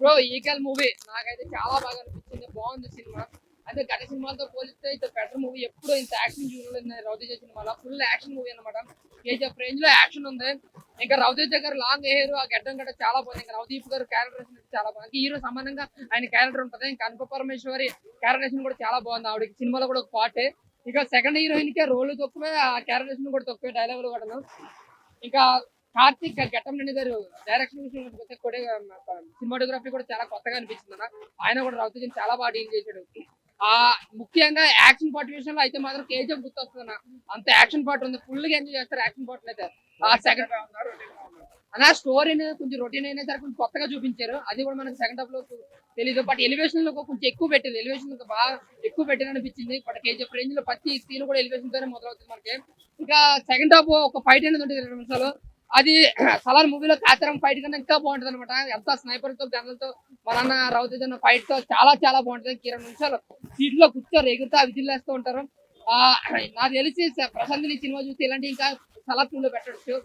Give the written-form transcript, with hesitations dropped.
Bro eagle movie నాకైతే చాలా బాగా అనిపించింది. బాగుంది సినిమా. అంటే గత సినిమాలతో పోలిస్తే ఇది బెటర్ మూవీ. ఎప్పుడు ఇంత యాక్షన్ చూడలేదు రవితేజ సినిమాలో. ఫుల్ యాక్షన్ మూవీ అనమాట. కేజీఎఫ్ రేంజ్ లో యాక్షన్ ఉంది. ఇంకా రవితేజ గారు లాంగ్ హెయిర్ ఆ గడ్డం గడ్డ చాలా బాగుంది. ఇంకా నవదీప్ గారు క్యారెక్టరేషన్ చాలా బాగుంది. హీరో సమానంగా ఆయన క్యారెక్టర్ ఉంటది. ఇంకా అనుప పరమేశ్వరి క్యారెక్టరేషన్ కూడా చాలా బాగుంది. ఆవిడకి సినిమాలో కూడా ఒక పాటే. ఇక సెకండ్ హీరోయిన్ కే రోల్ తక్కువే, ఆ క్యారెక్టరేషన్ కూడా తక్కువే, డైలాగులు కూడా. ఇంకా కార్తీక్ ఘట్టంనేని గారు డైరెక్షన్ విషయంలో పోతే కూడా సినిమాటోగ్రఫీ కూడా చాలా కొత్తగా అనిపించింది అన్న. ఆయన కూడా రవితేజని చాలా బాగా డీల్ చేశాడు. ఆ ముఖ్యంగా యాక్షన్ పార్ట్ విషయంలో అయితే మాత్రం కేజీఎఫ్ గుర్తొస్తుంది అన్న. అంత యాక్షన్ పార్ట్ ఉంది. ఫుల్ గా ఎంజాయ్ చేస్తారు యాక్షన్ పార్ట్ అయితే. ఆ సెకండ్ అన్న స్టోరీ అనేది కొంచెం రొటీన్ అయినా సరే కొంచెం కొత్తగా చూపించారు. అది కూడా మనకి సెకండ్ హాఫ్ లో తెలియదు. బట్ ఎలివేషన్ లో కొంచెం ఎక్కువ పెట్టారు. ఎలివేషన్ బాగా ఎక్కువ పెట్టారు అనిపించింది. బట్ కేజీఎఫ్ రేంజ్ లో ప్రతి సీన్ కూడా ఎలివేషన్ తోనే మొదలవుతుంది మనకి. ఇంకా సెకండ్ హాఫ్ ఒక ఫైట్ అనేది ఉంటుంది 20 నిమిషాలు. అది సలార్ మూవీలో కాతరం ఫైట్ కన్నా ఇంకా బాగుంటది అనమాట. ఎంత స్నైపర్ తో గన్లతో మన రౌతేజ్ అన్న ఫైట్ తో చాలా చాలా బాగుంటది. 20 నిమిషాలు సీట్ లో కూర్చోరు, ఎగురుతా విజిల్లేస్తూ ఉంటారు. నాకు తెలిసి ప్రశాంత్ ఈ సినిమా చూస్తే ఇలాంటి ఇంకా సలార్ 2 లో పెట్టచ్చు.